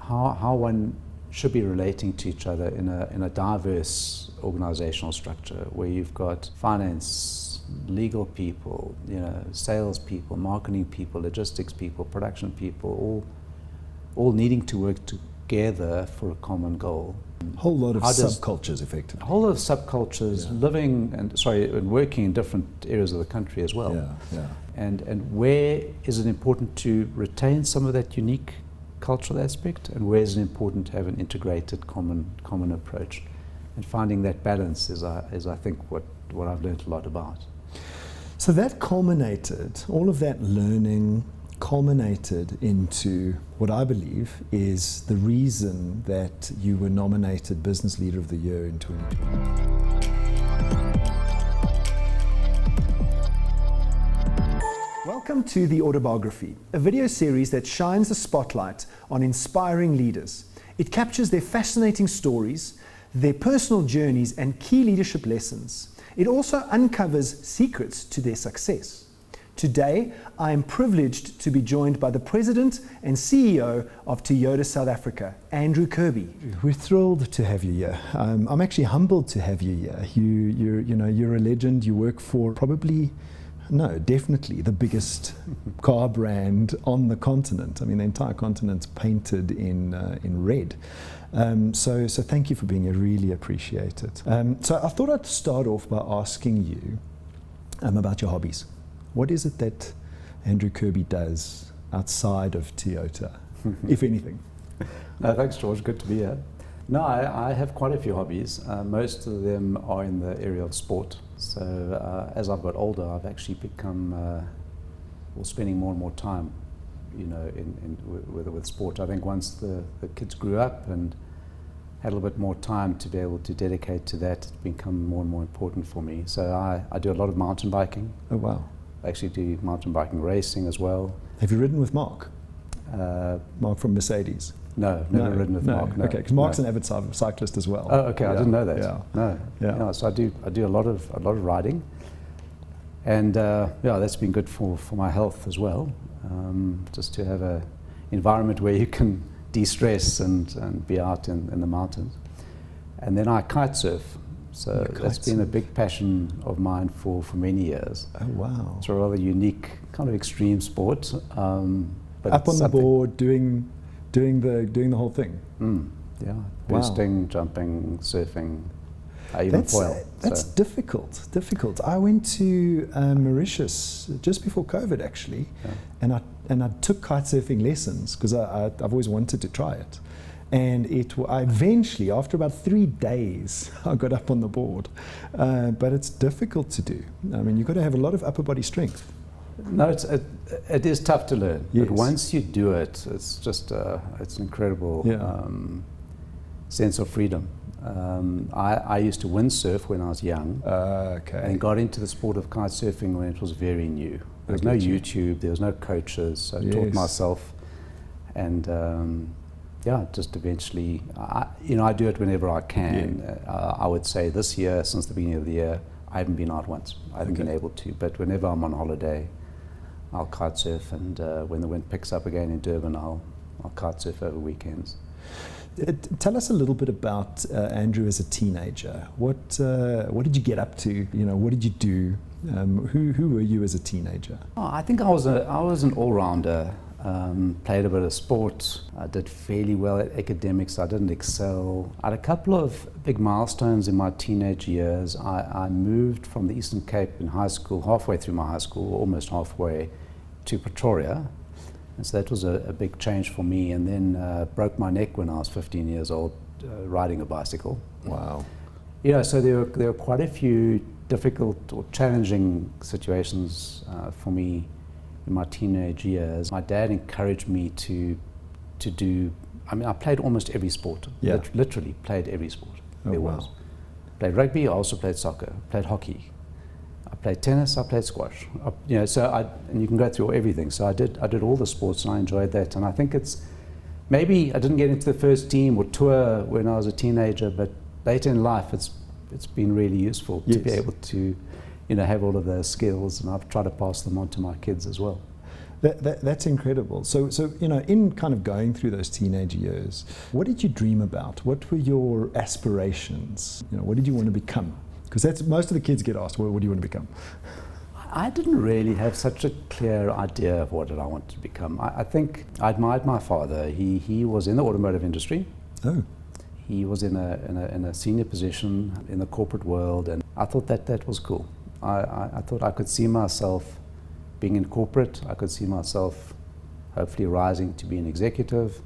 how one should be relating to each other in a diverse organizational structure where you've got finance, legal people, sales people, marketing people, logistics people, production people, all needing to work together for a common goal. A whole lot of subcultures, effectively. A whole lot of subcultures, living and working in different areas of the country as well. Yeah. And where is it important to retain some of that unique cultural aspect, and where is it important to have an integrated common approach? And finding that balance is I think what I've learned a lot about. So that culminated, all of that learning culminated into what I believe is the reason that you were nominated Business Leader of the Year in 2020. Welcome to the Autobiography, a video series that shines the spotlight on inspiring leaders. It captures their fascinating stories, their personal journeys, and key leadership lessons. It also uncovers secrets to their success. Today, I am privileged to be joined by the President and CEO of Toyota South Africa, Andrew Kirby. We're thrilled to have you here. I'm actually humbled to have you here. You're a legend. You work for definitely the biggest car brand on the continent. I mean, the entire continent's painted in red. So thank you for being here. Really appreciate it. So I thought I'd start off by asking you about your hobbies. What is it that Andrew Kirby does outside of Toyota, if anything? No, thanks, George. Good to be here. No, I have quite a few hobbies. Most of them are in the area of sport. So as I've got older, I've actually become spending more and more time, with sport. I think once the kids grew up and had a little bit more time to be able to dedicate to that, it's become more and more important for me. So I do a lot of mountain biking. Oh, wow. I actually do mountain biking racing as well. Have you ridden with Mark? Mark from Mercedes? No, never ridden with Mark. No. Okay, because Mark's an avid cyclist as well. Oh, okay, I didn't know that. Yeah. No. So I do a lot of riding, and that's been good for my health as well. Just to have a environment where you can de-stress and be out in the mountains. And then I kite surf. So that's been a big passion of mine for many years. Oh, wow. It's a rather unique, kind of extreme sport. But up on the board, doing the whole thing. Yeah, boosting, jumping, surfing, even foil. That's difficult. I went to Mauritius just before COVID, actually, and I took kite surfing lessons because I've always wanted to try it. And I eventually, after about 3 days, I got up on the board. But it's difficult to do. I mean, you've got to have a lot of upper body strength. No, it is tough to learn. Yes. But once you do it, it's just it's an incredible sense of freedom. I used to windsurf when I was young, and got into the sport of kite surfing when it was very new. There was no YouTube, there was no coaches, so I taught myself, and just eventually, I do it whenever I can. I would say this year, since the beginning of the year, I haven't been out once. I haven't been able to, but whenever I'm on holiday, I'll kite surf, and when the wind picks up again in Durban, I'll kite surf over weekends. Tell us a little bit about Andrew as a teenager. What did you get up to? What did you do? Who were you as a teenager? I think I was an all-rounder. Played a bit of sport. I did fairly well at academics. I didn't excel. I had a couple of big milestones in my teenage years. I moved from the Eastern Cape in high school, halfway through my high school, almost halfway, to Pretoria. And so that was a big change for me, and then broke my neck when I was 15 years old riding a bicycle. Wow. So there were quite a few difficult or challenging situations for me in my teenage years. My dad encouraged me to do, I played almost every sport. Literally played every sport there was. Played rugby, I also played soccer, played hockey. I played tennis, I played squash. And you can go through everything. So I did all the sports, and I enjoyed that. And I think maybe I didn't get into the first team or tour when I was a teenager, but later in life it's been really useful to be able to have all of those skills, and I've tried to pass them on to my kids as well. That's incredible. So, in kind of going through those teenage years, what did you dream about? What were your aspirations? What did you want to become? Because that's most of the kids get asked, what do you want to become? I didn't really have such a clear idea of what I wanted to become. I think I admired my father. He was in the automotive industry. Oh. He was in a senior position in the corporate world, and I thought that was cool. I thought I could see myself being in corporate. I could see myself hopefully rising to be an executive,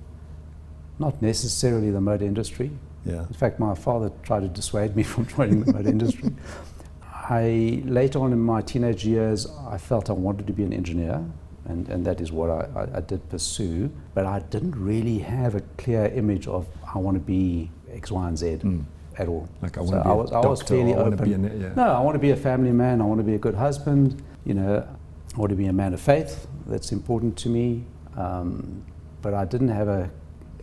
not necessarily the motor industry. Yeah. In fact, my father tried to dissuade me from joining the motor industry. Later on in my teenage years, I felt I wanted to be an engineer, and that is what I did pursue, but I didn't really have a clear image of I want to be X, Y, and Z at all. Like I want to be a doctor, I was fairly open. No, I want to be a family man, I want to be a good husband, I want to be a man of faith. That's important to me, but I didn't have a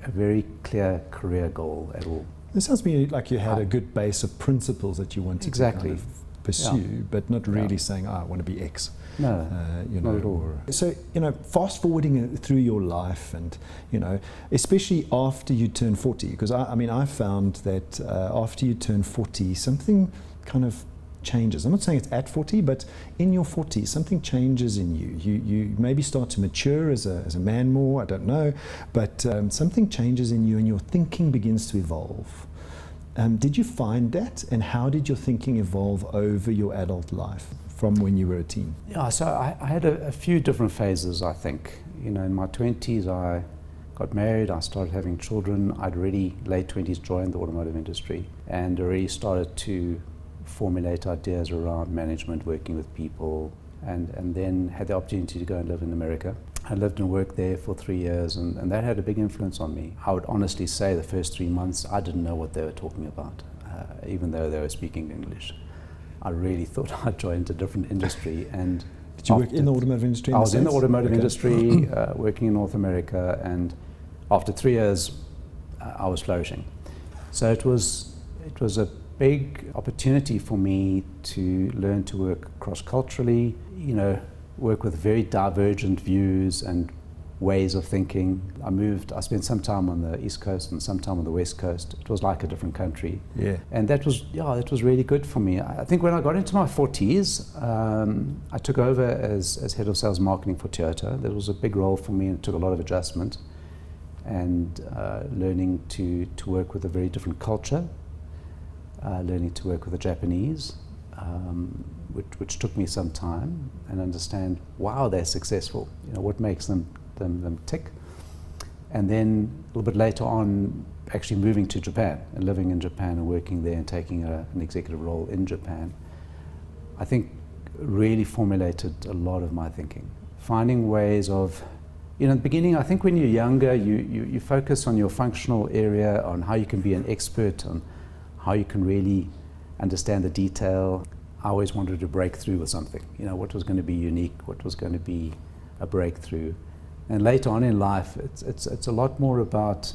very clear career goal at all. It sounds to me like you had a good base of principles that you wanted to kind of pursue, but not really saying, I want to be X. No, not at all. So, fast forwarding through your life and, especially after you turn 40, because I found that after you turn 40, something kind of changes. I'm not saying it's at 40, but in your 40s, something changes in you. You maybe start to mature as a man more, I don't know, but something changes in you and your thinking begins to evolve. Did you find that, and how did your thinking evolve over your adult life from when you were a teen? Yeah, so I had a few different phases, I think. In my 20s, I got married, I started having children. I'd already, late 20s, joined the automotive industry and already started to formulate ideas around management, working with people, and then had the opportunity to go and live in America. I lived and worked there for 3 years, and that had a big influence on me. I would honestly say the first 3 months, I didn't know what they were talking about, even though they were speaking English. I really thought I'd joined a different industry. And did you work in the automotive industry? I was in the automotive industry, working in North America, and after 3 years, I was flourishing. So it was a big opportunity for me to learn to work cross-culturally, work with very divergent views and ways of thinking. I spent some time on the East Coast and some time on the West Coast. It was like a different country. Yeah. And that was really good for me. I think when I got into my 40s, I took over as head of sales marketing for Toyota. That was a big role for me, and it took a lot of adjustment and learning to work with a very different culture, learning to work with the Japanese, which took me some time, and understand, wow, they're successful. What makes them tick. And then a little bit later on, actually moving to Japan and living in Japan and working there and taking an executive role in Japan, I think really formulated a lot of my thinking. Finding ways of, in the beginning, I think when you're younger, you focus on your functional area, on how you can be an expert, on how you can really understand the detail. I always wanted to break through with something, what was going to be unique, what was going to be a breakthrough. And later on in life, it's a lot more about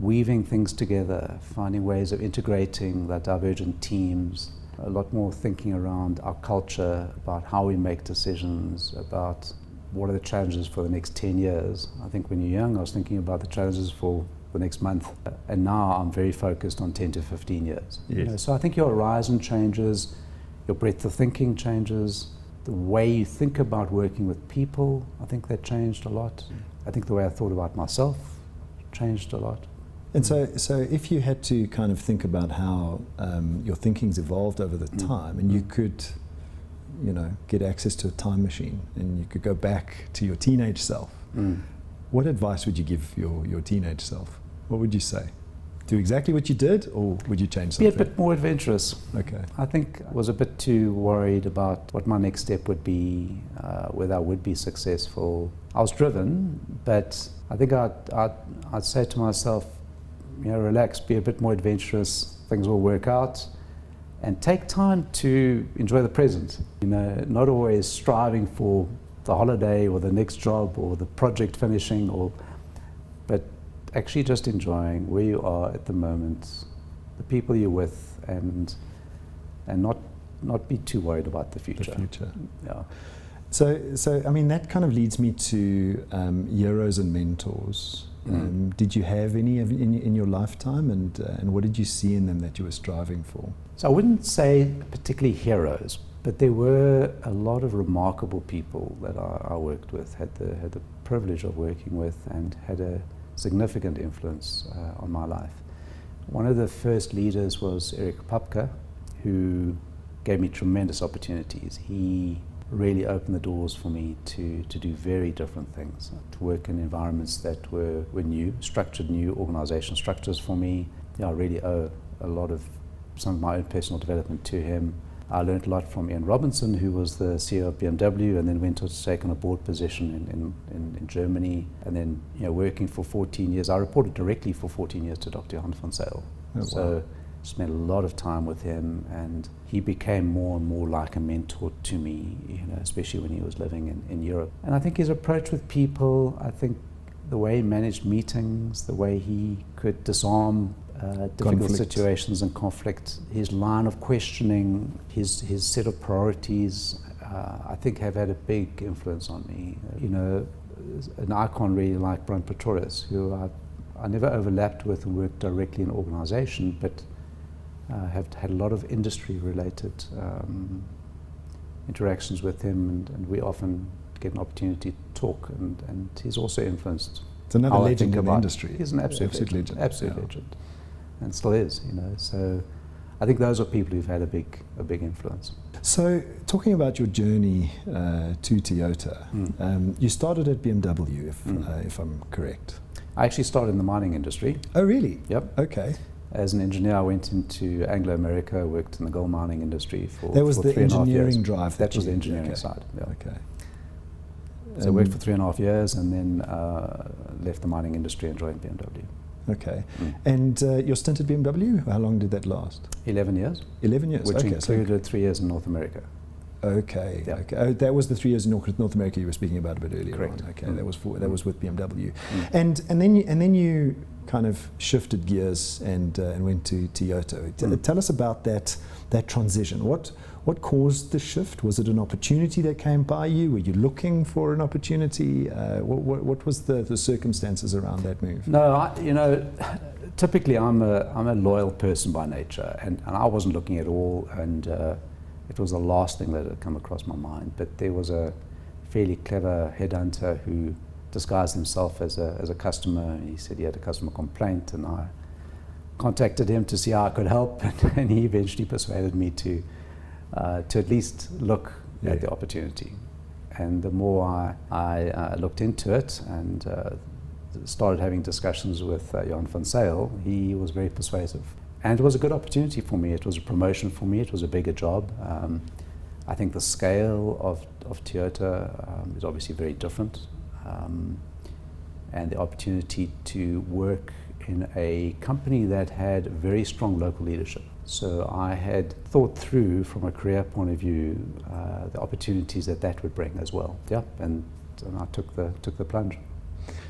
weaving things together, finding ways of integrating the divergent teams, a lot more thinking around our culture, about how we make decisions, about what are the challenges for the next 10 years. I think when you're young, I was thinking about the challenges for the next month. And now I'm very focused on 10 to 15 years. Yes. So I think your horizon changes, your breadth of thinking changes, the way you think about working with people, I think that changed a lot. I think the way I thought about myself changed a lot. And so if you had to kind of think about how your thinking's evolved over the time, and you could, get access to a time machine, and you could go back to your teenage self, what advice would you give your teenage self? What would you say? Do exactly what you did, or would you change something? Be a bit more adventurous. Okay. I think I was a bit too worried about what my next step would be, whether I would be successful. I was driven, but I think I'd say to myself, relax, be a bit more adventurous, things will work out, and take time to enjoy the present. Not always striving for the holiday or the next job or the project finishing, but actually just enjoying where you are at the moment, the people you're with, and not be too worried about the future. The future. Yeah. So I mean, that kind of leads me to heroes and mentors. Did you have any in your lifetime, and what did you see in them that you were striving for? So I wouldn't say particularly heroes, but there were a lot of remarkable people that I worked with, had the privilege of working with, and had a significant influence on my life. One of the first leaders was Eric Papke, who gave me tremendous opportunities. He really opened the doors for me to do very different things, to work in environments that were new, structured new organizational structures for me. I really owe a lot of some of my own personal development to him. I learned a lot from Ian Robinson, who was the CEO of BMW and then went on to take on a board position in Germany, and then working for 14 years. I reported directly for 14 years to Dr. Johan van Zyl. Oh, wow. So spent a lot of time with him, and he became more and more like a mentor to me, especially when he was living in Europe. And I think his approach with people, I think the way he managed meetings, the way he could disarm difficult situations and conflict, his line of questioning, his set of priorities, I think have had a big influence on me. An icon really like Brian Pretorius, who I never overlapped with and worked directly in organization, but have had a lot of industry-related interactions with him, and we often get an opportunity to talk, and he's also influenced. It's another legend in the industry. He's an absolute legend. Absolute legend, and still is. So I think those are people who've had a big influence. So, talking about your journey to Toyota, you started at BMW, if I'm correct. I actually started in the mining industry. Oh, really? Yep. Okay. As an engineer, I went into Anglo-America, worked in the gold mining industry for 3.5 years. That was the engineering drive. That was the engineering side. Yeah. Okay. So I worked for 3.5 years and then left the mining industry and joined BMW. Okay. And your stint at BMW, how long did that last? 11 years. 11 years, which okay. included 3 years in North America. Okay. Yeah. Okay. Oh, that was the 3 years in North America you were speaking about a bit earlier. Correct. On. Okay, that was with BMW, and then you kind of shifted gears and went to Toyota. Tell us about that transition. What caused the shift? Was it an opportunity that came by you? Were you looking for an opportunity? What was the circumstances around that move? No, typically I'm a loyal person by nature, and I wasn't looking at all, and it was the last thing that had come across my mind. But there was a fairly clever headhunter who disguised himself as a customer. He said he had a customer complaint, and I contacted him to see how I could help, and he eventually persuaded me to at least look at the opportunity. And the more I looked into it and started having discussions with Johan van Zyl, he was very persuasive. And it was a good opportunity for me. It was a promotion for me. It was a bigger job. I think the scale of Toyota is obviously very different. And the opportunity to work in a company that had very strong local leadership. So I had thought through from a career point of view the opportunities that would bring as well. Yeah, and I took the plunge.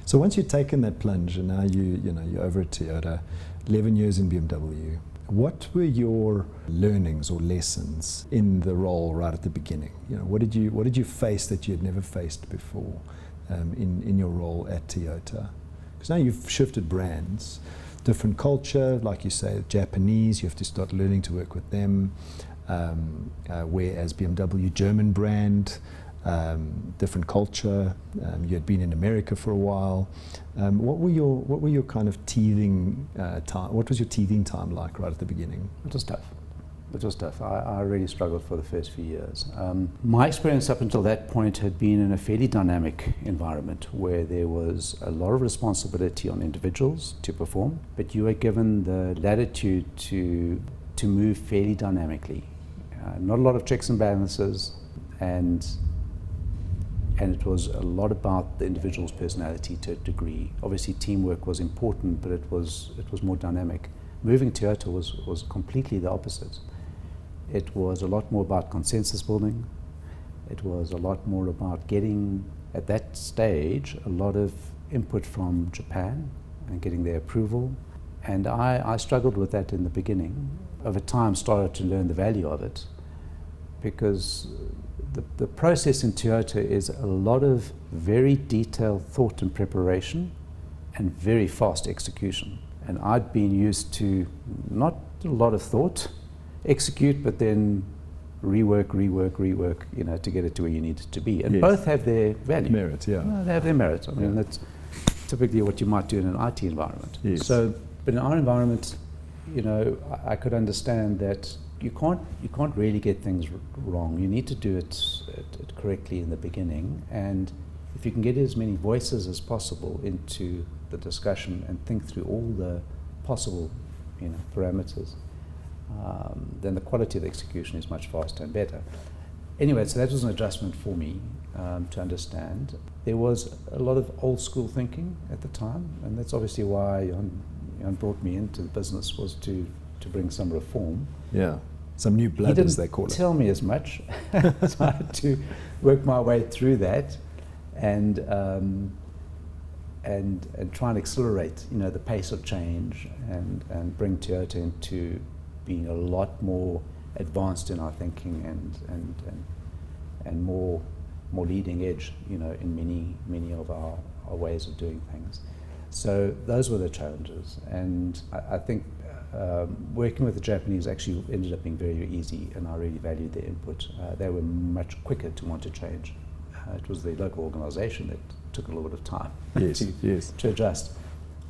So once you'd taken that plunge, and now you're over at Toyota, 11 years in BMW. What were your learnings or lessons in the role right at the beginning? What did you face that you had never faced before in your role at Toyota? Because now you've shifted brands, different culture, like you say, Japanese. You have to start learning to work with them. Whereas BMW, German brand. Different culture. You had been in America for a while. What were your kind of teething time? What was your teething time like right at the beginning? It was tough. I really struggled for the first few years. My experience up until that point had been in a fairly dynamic environment where there was a lot of responsibility on individuals to perform, but you were given the latitude to move fairly dynamically. Not a lot of checks and balances, and it was a lot about the individual's personality to a degree. Obviously teamwork was important, but it was more dynamic. Moving Toyota was completely the opposite. It was a lot more about consensus building. It was a lot more about getting, at that stage, a lot of input from Japan and getting their approval. And I struggled with that in the beginning. Over time started to learn the value of it, because the process in Toyota is a lot of very detailed thought and preparation and very fast execution. And I'd been used to not a lot of thought, execute, but then rework, to get it to where you need it to be. And both have their value. Merit, yeah. They have their merit. I mean, that's typically what you might do in an IT environment. Yes. So, but in our environment, I could understand that you can't really get things wrong. You need to do it correctly in the beginning, and if you can get as many voices as possible into the discussion and think through all the possible parameters, then the quality of the execution is much faster and better. Anyway, so that was an adjustment for me to understand. There was a lot of old school thinking at the time, and that's obviously why Jan brought me into the business, was to bring some reform. Yeah, some new blood, as they call it. He didn't tell me as much, so I had to work my way through that and try and accelerate, the pace of change and bring Toyota into being a lot more advanced in our thinking and more leading edge, in many of our ways of doing things. So those were the challenges, and I think working with the Japanese actually ended up being very, very easy, and I really valued their input. They were much quicker to want to change. It was the local organization that took a little bit of time to adjust.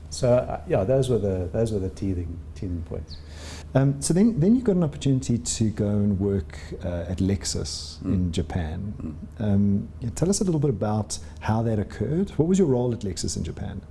So those were the teething points. So then you got an opportunity to go and work at Lexus in Japan. Tell us a little bit about how that occurred. What was your role at Lexus in Japan?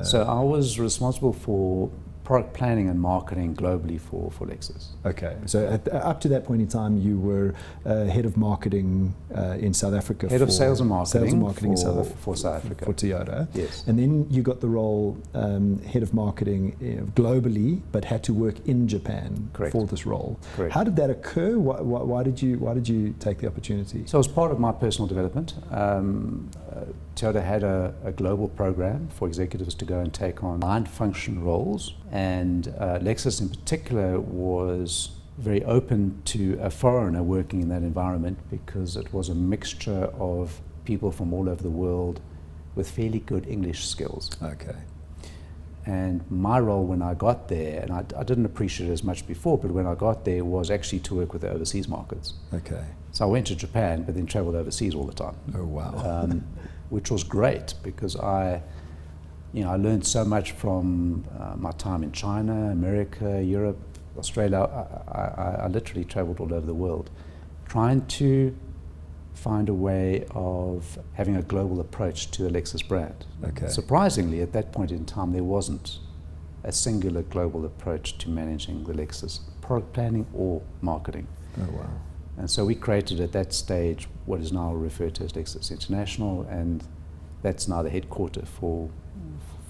So I was responsible for product planning and marketing globally for Lexus. Okay, so up to that point in time, you were head of marketing in South Africa. Head of sales and marketing in for South Africa. For Toyota. Yes. And then you got the role head of marketing globally, but had to work in Japan for this role. Correct. How did that occur? Why did you take the opportunity? So as part of my personal development, Toyota had a global program for executives to go and take on line function roles, and Lexus in particular was very open to a foreigner working in that environment because it was a mixture of people from all over the world with fairly good English skills. Okay. And my role when I got there, and I didn't appreciate it as much before, but when I got there was actually to work with the overseas markets. Okay. So I went to Japan, but then traveled overseas all the time. Oh, wow. Which was great because I learned so much from my time in China, America, Europe, Australia. I literally traveled all over the world, trying to find a way of having a global approach to the Lexus brand. Okay. Surprisingly, at that point in time, there wasn't a singular global approach to managing the Lexus product planning or marketing. Oh, wow. And so we created at that stage what is now referred to as Lexus International, and that's now the headquarters for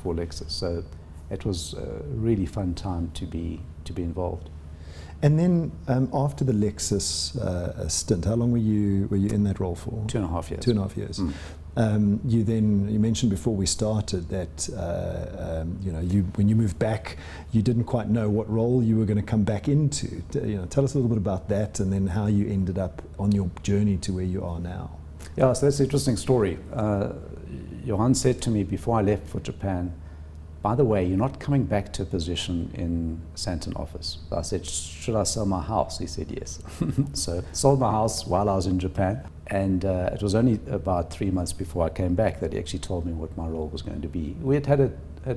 Lexus. So it was a really fun time to be involved. And then after the Lexus stint, how long were you in that role for? 2.5 years. 2.5 years. You mentioned before we started that when you moved back, you didn't quite know what role you were going to come back into. Tell us a little bit about that, and then how you ended up on your journey to where you are now. Yeah, so that's an interesting story. Johan said to me before I left for Japan, by the way, you're not coming back to a position in Santon office. I said, should I sell my house? He said yes. So sold my house while I was in Japan, and it was only about 3 months before I came back that he actually told me what my role was going to be. We had a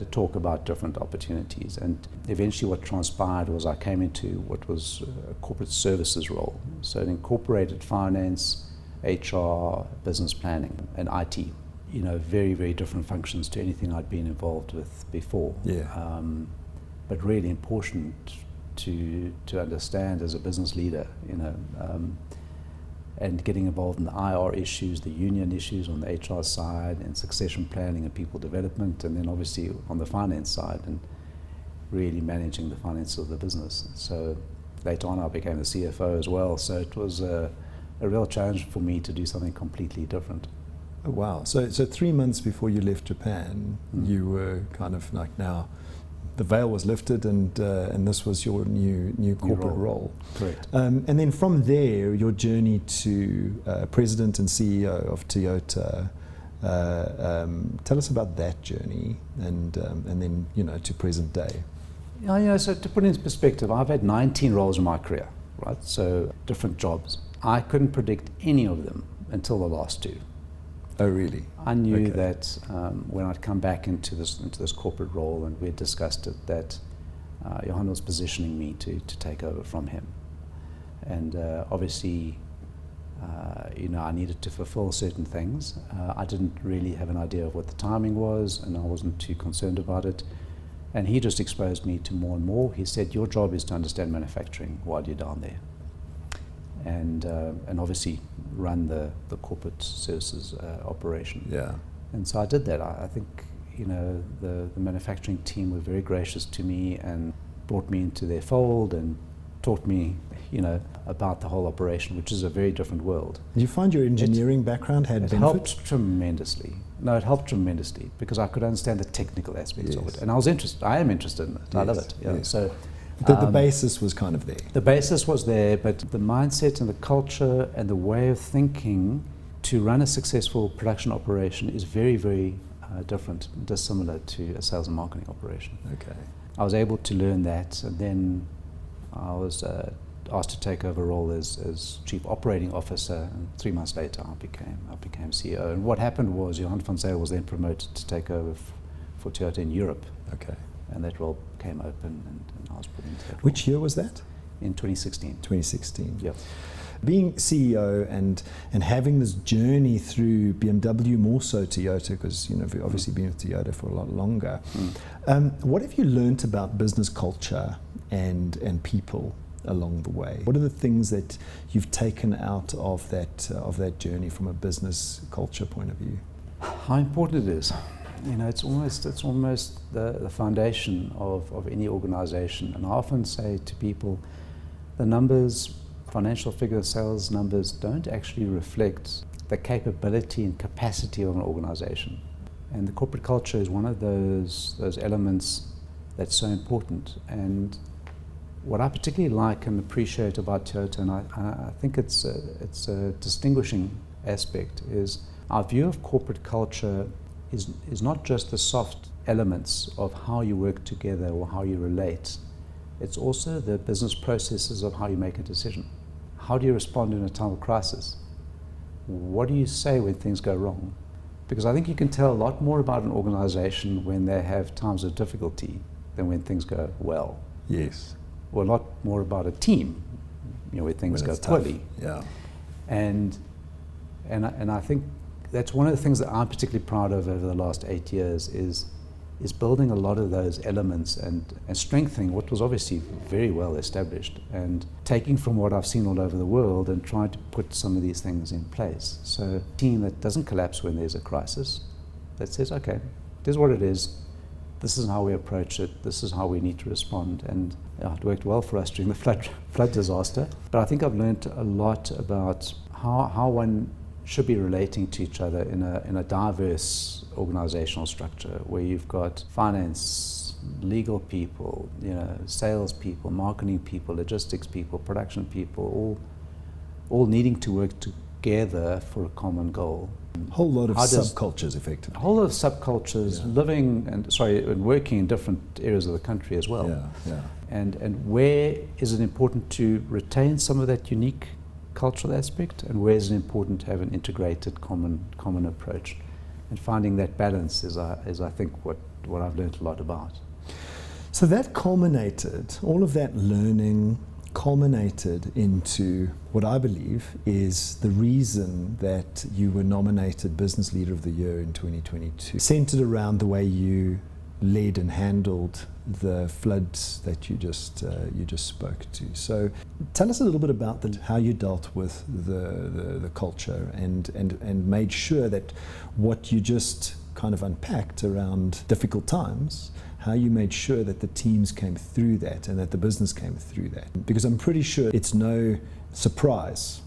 talk about different opportunities, and eventually what transpired was I came into what was a corporate services role. So it incorporated finance, HR, business planning, and IT. Very, very different functions to anything I'd been involved with before. Yeah. But really important to understand as a business leader, and getting involved in the IR issues, the union issues on the HR side, and succession planning and people development, and then obviously on the finance side, and really managing the finances of the business. So later on I became the CFO as well, so it was a real challenge for me to do something completely different. Oh, wow. So 3 months before you left Japan, you were kind of like, now the veil was lifted, and this was your new corporate role. Correct. And then from there, your journey to president and CEO of Toyota. Tell us about that journey, and then to present day. Yeah, so to put it into perspective, I've had 19 roles in my career, right? So different jobs. I couldn't predict any of them until the last two. Oh, really? I knew that when I'd come back into this corporate role, and we had discussed it, that Johan was positioning me to take over from him. And obviously, I needed to fulfill certain things. I didn't really have an idea of what the timing was, and I wasn't too concerned about it. And he just exposed me to more and more. He said, your job is to understand manufacturing while you're down there. And obviously run the corporate services operation. Yeah. And so I did that. I think the manufacturing team were very gracious to me and brought me into their fold and taught me about the whole operation, which is a very different world. Did you find your engineering background had benefit? It helped tremendously. No, it helped tremendously because I could understand the technical aspects of it, and I was interested. I am interested in it. Yes. I love it. Yeah. Yes. So. The basis was kind of there. The basis was there, but the mindset and the culture and the way of thinking to run a successful production operation is very, very different, dissimilar to a sales and marketing operation. Okay. I was able to learn that, and then I was asked to take over a role as Chief Operating Officer, and 3 months later I became CEO. And what happened was Johan van Zyl was then promoted to take over for Toyota in Europe. Okay. And that role came open, and I was put into that. Which year was that? In 2016. 2016. Yep. Being CEO and having this journey through BMW, more so Toyota, because you've obviously been with Toyota for a lot longer. What have you learnt about business culture and people along the way? What are the things that you've taken out of that journey from a business culture point of view? How important it is. It's almost the foundation of any organization. And I often say to people, the numbers, financial figures, sales numbers, don't actually reflect the capability and capacity of an organization. And the corporate culture is one of those elements that's so important. And what I particularly like and appreciate about Toyota, and I think it's a distinguishing aspect, is our view of corporate culture is not just the soft elements of how you work together or how you relate. It's also the business processes of how you make a decision. How do you respond in a time of crisis? What do you say when things go wrong? Because I think you can tell a lot more about an organization when they have times of difficulty than when things go well. Yes. Or a lot more about a team, where things go poorly. Yeah. And I think that's one of the things that I'm particularly proud of over the last 8 years is building a lot of those elements and strengthening what was obviously very well established, and taking from what I've seen all over the world and trying to put some of these things in place. So a team that doesn't collapse when there's a crisis, that says, okay, this is what it is, this is how we approach it, this is how we need to respond. And it worked well for us during the flood disaster. But I think I've learned a lot about how one should be relating to each other in a diverse organizational structure where you've got finance, legal people, sales people, marketing people, logistics people, production people, all needing to work together for a common goal. A whole lot of subcultures, effectively. A whole lot of subcultures, living and working in different areas of the country as well. Yeah. And where is it important to retain some of that unique cultural aspect, and where is it important to have an integrated common approach? And finding that balance is I think what I've learned a lot about. So that culminated, all of that learning culminated into what I believe is the reason that you were nominated Business Leader of the Year in 2022, centered around the way you led and handled the floods that you just spoke to. So tell us a little bit about how you dealt with the culture and made sure that what you just kind of unpacked around difficult times, how you made sure that the teams came through that and that the business came through that. Because I'm pretty sure it's no surprise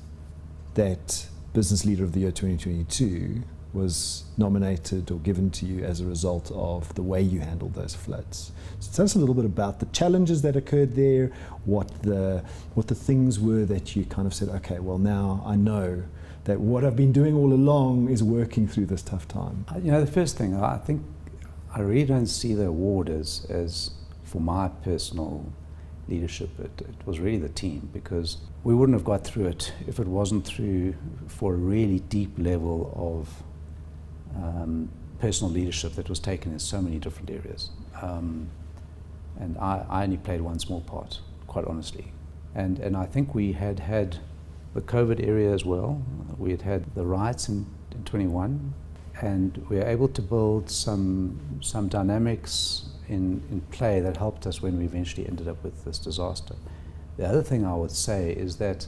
that Business Leader of the Year 2022 was nominated or given to you as a result of the way you handled those floods. So tell us a little bit about the challenges that occurred there, what the things were that you kind of said, okay, well now I know that what I've been doing all along is working through this tough time. The first thing, I think I really don't see the award as for my personal leadership. It was really the team, because we wouldn't have got through it if it wasn't for a really deep level of personal leadership that was taken in so many different areas. And I only played one small part, quite honestly. And I think we had the COVID area as well. We had the riots in 21, and we were able to build some dynamics in play that helped us when we eventually ended up with this disaster. The other thing I would say is that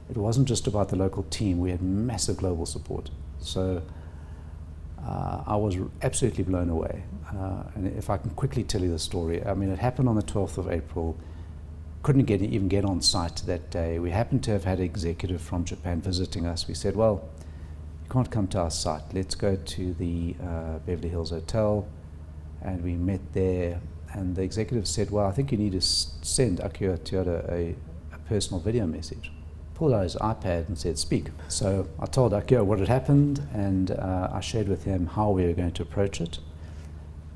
it wasn't just about the local team. We had massive global support. So I was absolutely blown away. And if I can quickly tell you the story, I mean, it happened on the 12th of April. Couldn't even get on site that day. We happened to have had an executive from Japan visiting us. We said, well, you can't come to our site. Let's go to the Beverly Hills Hotel. And we met there, and the executive said, well, I think you need to send Akio Toyota a personal video message. Pulled out his iPad and said, speak. So I told Akio what had happened, and I shared with him how we were going to approach it.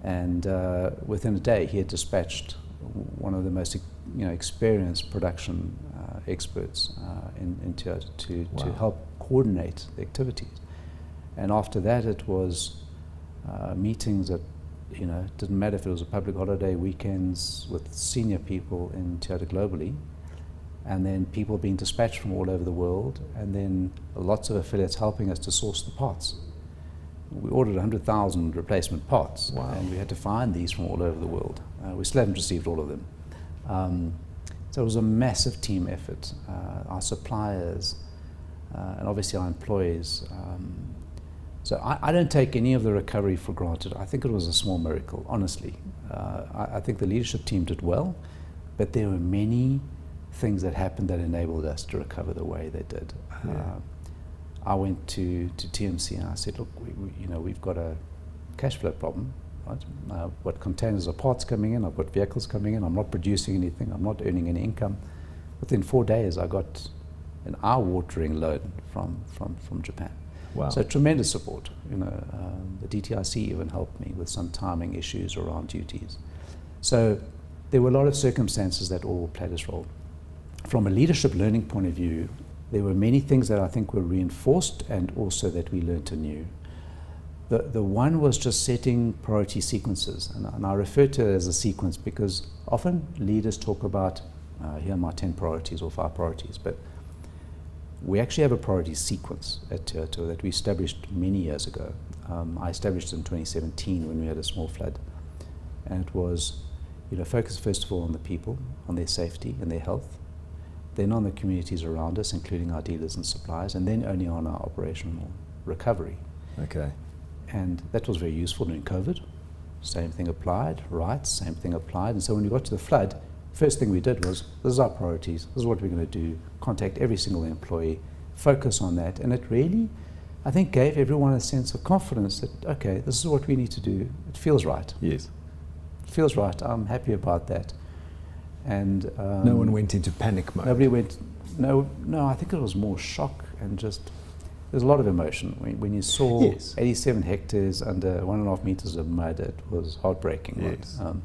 And within a day, he had dispatched one of the most experienced production experts in Toyota to help coordinate the activities. And after that, it was meetings that didn't matter if it was a public holiday, weekends with senior people in Toyota globally, and then people being dispatched from all over the world, and then lots of affiliates helping us to source the parts. We ordered 100,000 replacement parts, and we had to find these from all over the world. We still haven't received all of them. So it was a massive team effort. Our suppliers, and obviously our employees. So I don't take any of the recovery for granted. I think it was a small miracle, honestly. I think the leadership team did well, but there were many things that happened that enabled us to recover the way they did. I went to TMC and I said, look, we've got a cash flow problem. Right? I've got containers of parts coming in, I've got vehicles coming in, I'm not producing anything, I'm not earning any income. Within 4 days, I got an eye-watering loan from Japan. Wow. So tremendous support. The DTIC even helped me with some timing issues around duties. So there were a lot of circumstances that all played its role. From a leadership learning point of view, there were many things that I think were reinforced and also that we learned anew. The one was just setting priority sequences, and I refer to it as a sequence because often leaders talk about, here are my 10 priorities or 5 priorities, but we actually have a priority sequence at Toyota that we established many years ago. I established it in 2017 when we had a small flood, and it was, focus first of all on the people, on their safety and their health, then on the communities around us, including our dealers and suppliers, and then only on our operational recovery. Okay. And that was very useful during COVID. Same thing applied, riots, same thing applied. And so when we got to the flood, first thing we did was, this is our priorities, this is what we're going to do, contact every single employee, focus on that. And it really, I think, gave everyone a sense of confidence that, okay, this is what we need to do. It feels right. Yes. It feels right. I'm happy about that. And no one went into panic mode. Nobody went, no, I think it was more shock and just, there's a lot of emotion. When you saw 87 hectares under 1.5 meters of mud, it was heartbreaking. Yes. Right?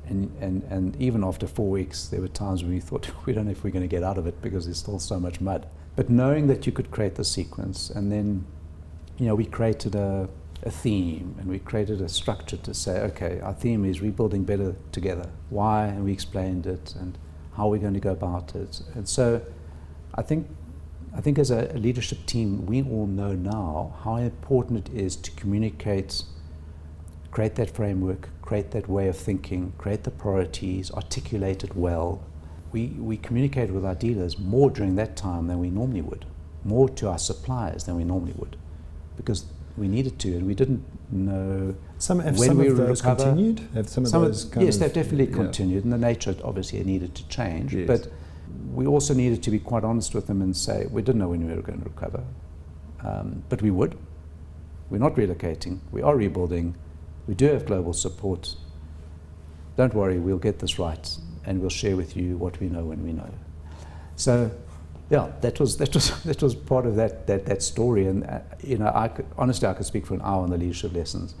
And even after 4 weeks, there were times when we thought, we don't know if we're going to get out of it because there's still so much mud. But knowing that you could create the sequence, and then, we created a theme, and we created a structure to say, okay, our theme is rebuilding better together. Why? And we explained it, and how we're going to go about it. And so I think as a leadership team, we all know now how important it is to communicate, create that framework, create that way of thinking, create the priorities, articulate it well. We communicated with our dealers more during that time than we normally would, more to our suppliers than we normally would, because we needed to, and we didn't know when we would recover. Continued? Have some of those yes, they've definitely continued, and the nature obviously needed to change. Yes. But we also needed to be quite honest with them and say we didn't know when we were going to recover, but we would. we're not relocating, we are rebuilding, we do have global support. Don't worry, we'll get this right, and we'll share with you what we know when we know. So, yeah, that was part of that story. And honestly, I could speak for an hour on the leadership lessons,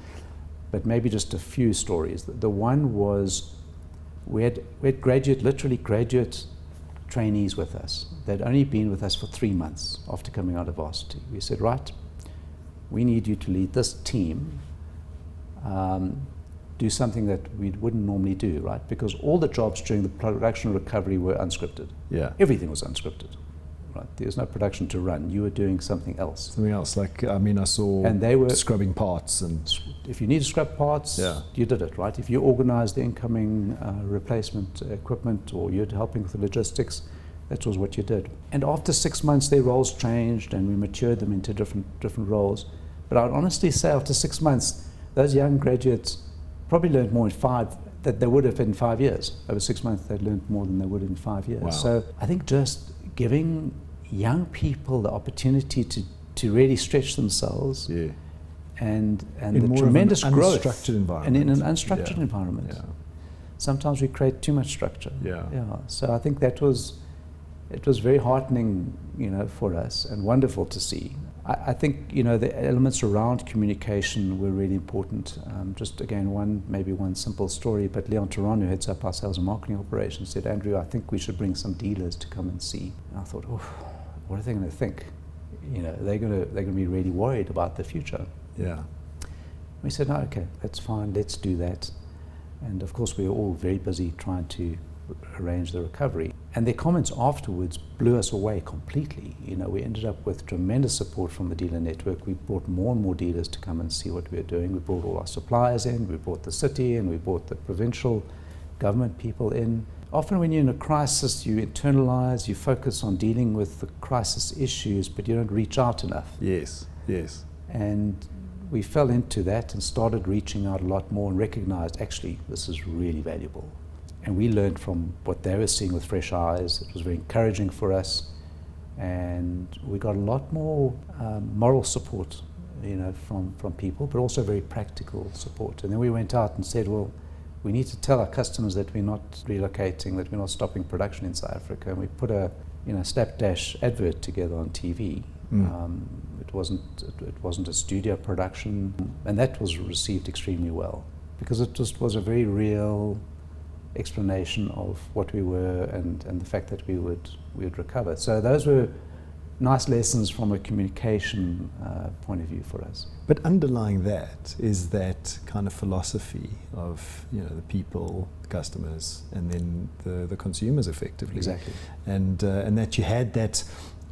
but maybe just a few stories. The one was we had literally graduate trainees with us. They'd only been with us for 3 months after coming out of varsity. We said, right, we need you to lead this team. Do something that we wouldn't normally do, right? Because all the jobs during the production recovery were unscripted. Yeah. Everything was unscripted, right? There was no production to run. You were doing something else. Something else, like, I mean, I saw and they were scrubbing parts. And if you need to scrub parts, you did it, right? If you organized the incoming replacement equipment, or you're helping with the logistics, that was what you did. And after 6 months, their roles changed, and we matured them into different roles. But I'd honestly say after 6 months, those young graduates probably learned more that they would have in 5 years. Over 6 months, they'd learned more than they would in 5 years. Wow. So I think just giving young people the opportunity to really stretch themselves, and the tremendous growth, and in an unstructured environment. Yeah. Sometimes we create too much structure. Yeah. So I think it was very heartening, for us, and wonderful to see. I think the elements around communication were really important. Just again, one simple story, but Leon Turon, who heads up our sales and marketing operations, said, Andrew, I think we should bring some dealers to come and see. And I thought, what are they going to think? They're going to be really worried about the future. Yeah. We said, no, okay, that's fine, let's do that. And of course, we were all very busy trying to arrange the recovery. And their comments afterwards blew us away completely. We ended up with tremendous support from the dealer network. We brought more and more dealers to come and see what we were doing. We brought all our suppliers in, we brought the city in, we brought the provincial government people in. Often when you're in a crisis, you internalize, you focus on dealing with the crisis issues, but you don't reach out enough. Yes. And we fell into that and started reaching out a lot more and recognized, actually, this is really valuable. And we learned from what they were seeing with fresh eyes. It was very encouraging for us. And we got a lot more moral support, from people, but also very practical support. And then we went out and said, well, we need to tell our customers that we're not relocating, that we're not stopping production in South Africa. And we put a, slapdash advert together on TV. It wasn't a studio production, and that was received extremely well, because it just was a very real explanation of what we were and the fact that we would recover. So those were nice lessons from a communication point of view for us. But underlying that is that kind of philosophy of the people, the customers, and then the consumers, effectively. Exactly. And that you had that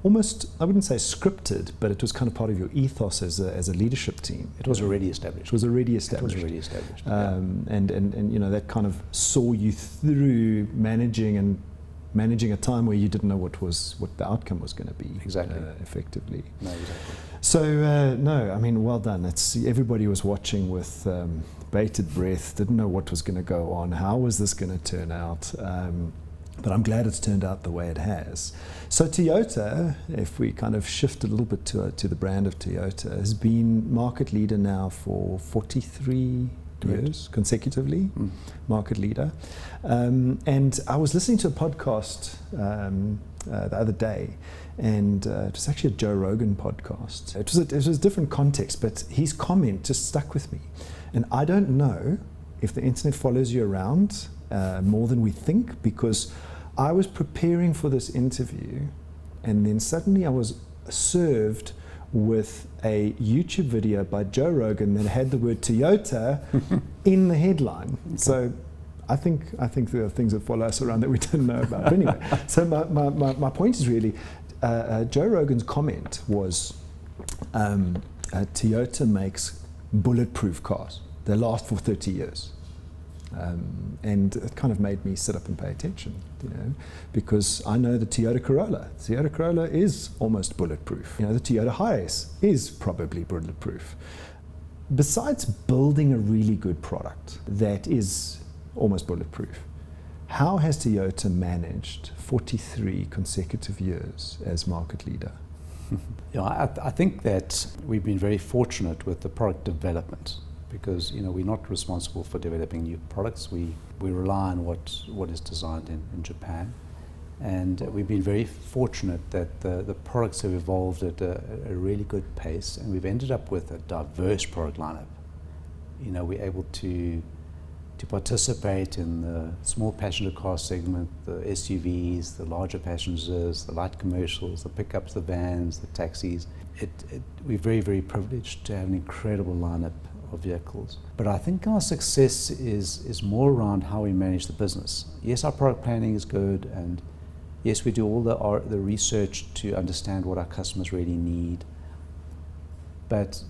almost, I wouldn't say scripted, but it was kind of part of your ethos as a leadership team. It was already established. And that kind of saw you through managing a time where you didn't know what the outcome was going to be. Exactly. Effectively. No, exactly. So well done. Everybody was watching with bated breath, didn't know what was going to go on, how was this going to turn out. But I'm glad it's turned out the way it has. So Toyota, if we kind of shift a little bit to the brand of Toyota, has been market leader now for 43 years consecutively, market leader. And I was listening to a podcast the other day, and it was actually a Joe Rogan podcast. It was a different context, but his comment just stuck with me. And I don't know if the internet follows you around more than we think, because I was preparing for this interview, and then suddenly I was served with a YouTube video by Joe Rogan that had the word Toyota in the headline. Okay. So I think there are things that follow us around that we don't know about. But anyway, so my point is really, Joe Rogan's comment was, Toyota makes bulletproof cars. They last for 30 years. And it kind of made me sit up and pay attention, because I know the Toyota Corolla. The Toyota Corolla is almost bulletproof. The Toyota Hiace is probably bulletproof. Besides building a really good product that is almost bulletproof, how has Toyota managed 43 consecutive years as market leader? Yeah, I think that we've been very fortunate with the product development because we're not responsible for developing new products. We rely on what is designed in Japan, and we've been very fortunate that the products have evolved at a really good pace, and we've ended up with a diverse product lineup. We're able to participate in the small passenger car segment, the SUVs, the larger passengers, the light commercials, the pickups, the vans, the taxis. We're very, very privileged to have an incredible lineup of vehicles. But I think our success is more around how we manage the business. Yes, our product planning is good, and yes, we do all the research to understand what our customers really need. But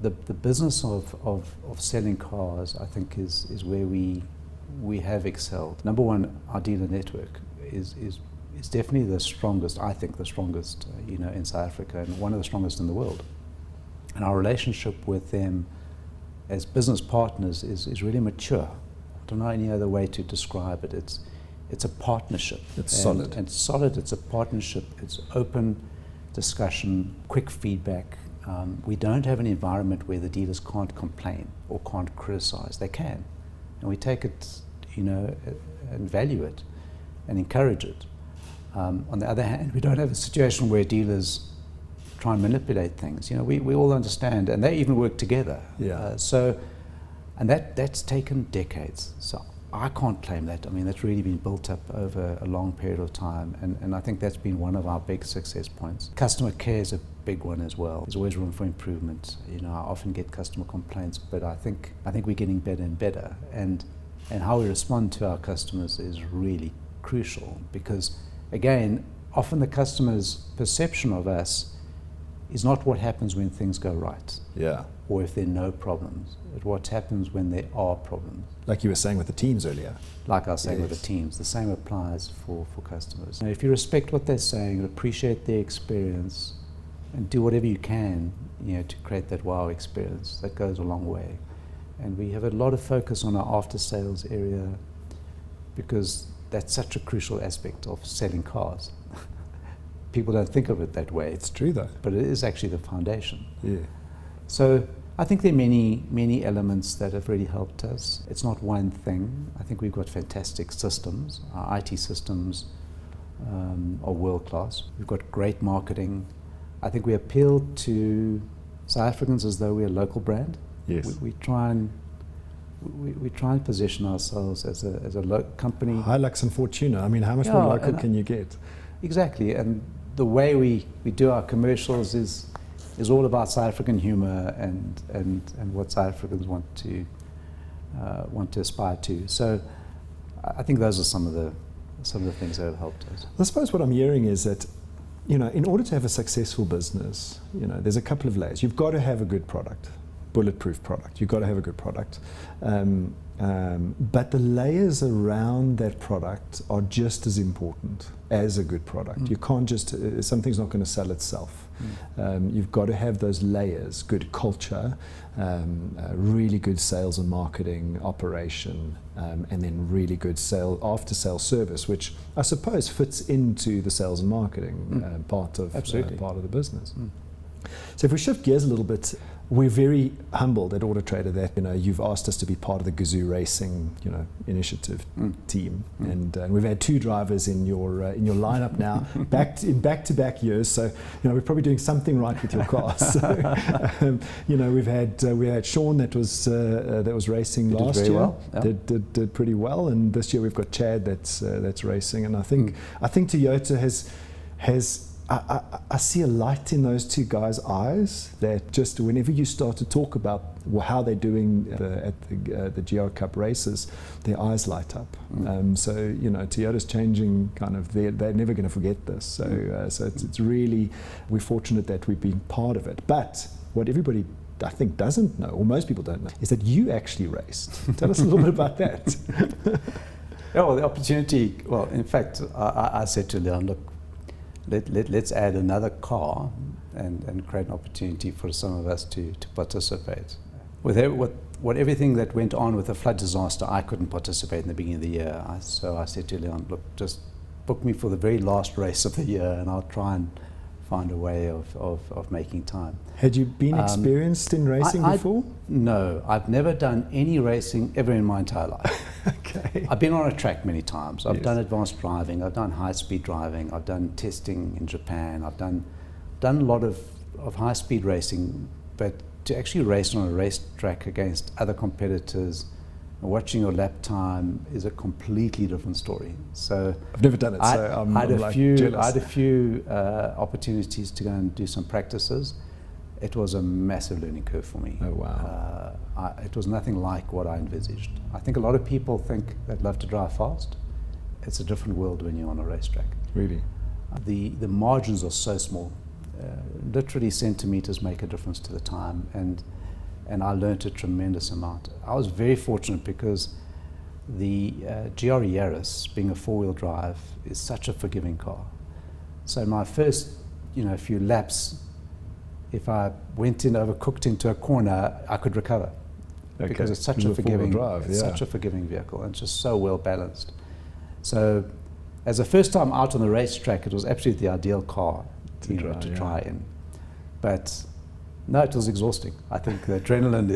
the business of selling cars, I think, is where we have excelled. Number one, our dealer network is definitely the strongest. I think the strongest, in South Africa, and one of the strongest in the world. And our relationship with them as business partners is really mature. I don't know any other way to describe it. It's a partnership. It's solid. And solid. It's a partnership. It's open discussion, quick feedback. We don't have an environment where the dealers can't complain or can't criticize. They can, and we take it, and value it, and encourage it. On the other hand, we don't have a situation where dealers try and manipulate things. We all understand, and they even work together. Yeah. And that's taken decades. So I can't claim that. I mean, that's really been built up over a long period of time, and I think that's been one of our big success points. Customer care is a big one as well. There's always room for improvement. I often get customer complaints, but I think we're getting better and better. And how we respond to our customers is really crucial because, again, often the customer's perception of us is not what happens when things go right. Yeah. Or if there are no problems. It's what happens when there are problems. Like you were saying with the teams earlier. Like I was saying with the teams. The same applies for customers. If you respect what they're saying, appreciate their experience, and do whatever you can, to create that wow experience, that goes a long way. And we have a lot of focus on our after-sales area because that's such a crucial aspect of selling cars. People don't think of it that way. It's true though. But it is actually the foundation. Yeah. So I think there are many elements that have really helped us. It's not one thing. I think we've got fantastic systems. Our IT systems are world class. We've got great marketing. I think we appeal to South Africans as though we're a local brand. Yes. We try and position ourselves as a local company. Hilux and Fortuna. I mean, how much more local can you get? Exactly, and the way we do our commercials is all about South African humor and what South Africans want to aspire to. So I think those are some of the things that have helped us. I suppose what I'm hearing is that, in order to have a successful business, there's a couple of layers. You've got to have a good product, bulletproof product. You've got to have a good product. But the layers around that product are just as important as a good product. You can't just, something's not going to sell itself. You've got to have those layers, good culture, really good sales and marketing operation, and then really good after-sales service, which I suppose fits into the sales and marketing part of the business. So if we shift gears a little bit, we're very humbled at AutoTrader that you've asked us to be part of the Gazoo Racing initiative team, and we've had 2 drivers in your lineup now, back-to-back years. So we're probably doing something right with your car. So we had Sean that was racing last year, well. Yeah. did pretty well, and this year we've got Chad that's racing, and I think Toyota has. I see a light in those 2 guys' eyes that just whenever you start to talk about how they're doing at the GR Cup races, their eyes light up. So Toyota's changing kind of. They're never going to forget this. So it's really, we're fortunate that we've been part of it. But what everybody I think doesn't know, or most people don't know, is that you actually raced. Tell us a little bit about that. Yeah, well, the opportunity. Well, in fact, I said to Leon, look, let's add another car and create an opportunity for some of us to participate. With everything that went on with the flood disaster, I couldn't participate in the beginning of the year. So I said to Leon, look, just book me for the very last race of the year and I'll try and find a way of making time. Had you been experienced in racing before? No, I've never done any racing ever in my entire life. Okay. I've been on a track many times. I've done advanced driving, I've done high-speed driving, I've done testing in Japan, I've done a lot of high-speed racing, but to actually race on a racetrack against other competitors, watching your lap time is a completely different story. So I've never done it, so I'm like jealous. I had a few opportunities to go and do some practices. It was a massive learning curve for me. Oh, wow. It was nothing like what I envisaged. I think a lot of people think they'd love to drive fast. It's a different world when you're on a racetrack. Really? The margins are so small. Literally centimeters make a difference to the time, and I learned a tremendous amount. I was very fortunate because the GR Yaris, being a four-wheel drive, is such a forgiving car. So my first few laps, if I went in overcooked into a corner, I could recover. Okay. Because it's such a forgiving drive, such a forgiving vehicle, and it's just so well balanced. So as a first time out on the racetrack, it was absolutely the ideal car to try in. But no, it was exhausting. I think the adrenaline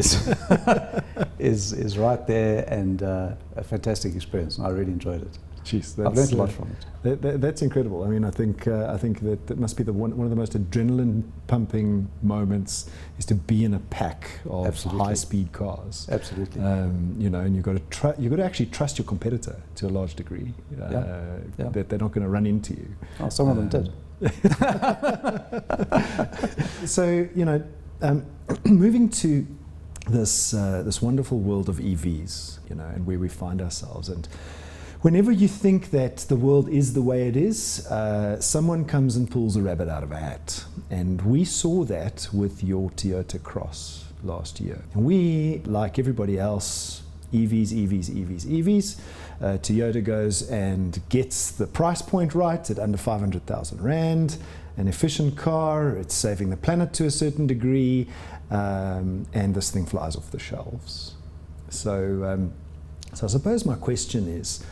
is right there, and a fantastic experience, and I really enjoyed it. Jeez, I've learned a lot from it. That's incredible. I mean, I think that must be one of the most adrenaline-pumping moments is to be in a pack of high-speed cars. Absolutely. And you've got to actually trust your competitor to a large degree. That they're not going to run into you. Oh, some of them did. So moving to this wonderful world of EVs, and where we find ourselves, and whenever you think that the world is the way it is, someone comes and pulls a rabbit out of a hat, and we saw that with your Toyota Cross last year. And we, like everybody else, EVs. Toyota goes and gets the price point right at under 500,000 Rand, an efficient car, it's saving the planet to a certain degree, and this thing flies off the shelves. So I suppose my question is,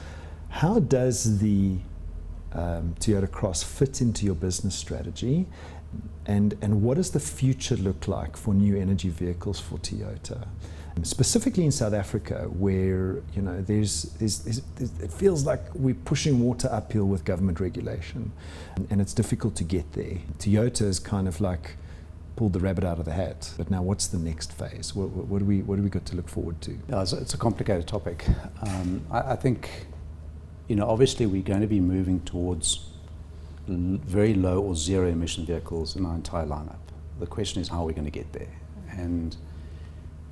how does the Toyota Cross fit into your business strategy, and what does the future look like for new energy vehicles for Toyota? Specifically in South Africa, where it feels like we're pushing water uphill with government regulation, and it's difficult to get there. Toyota is kind of like pulled the rabbit out of the hat, but now what's the next phase? What do we got to look forward to? Yeah, it's a complicated topic. I think obviously we're going to be moving towards very low or zero emission vehicles in our entire lineup. The question is how are we going to get there, and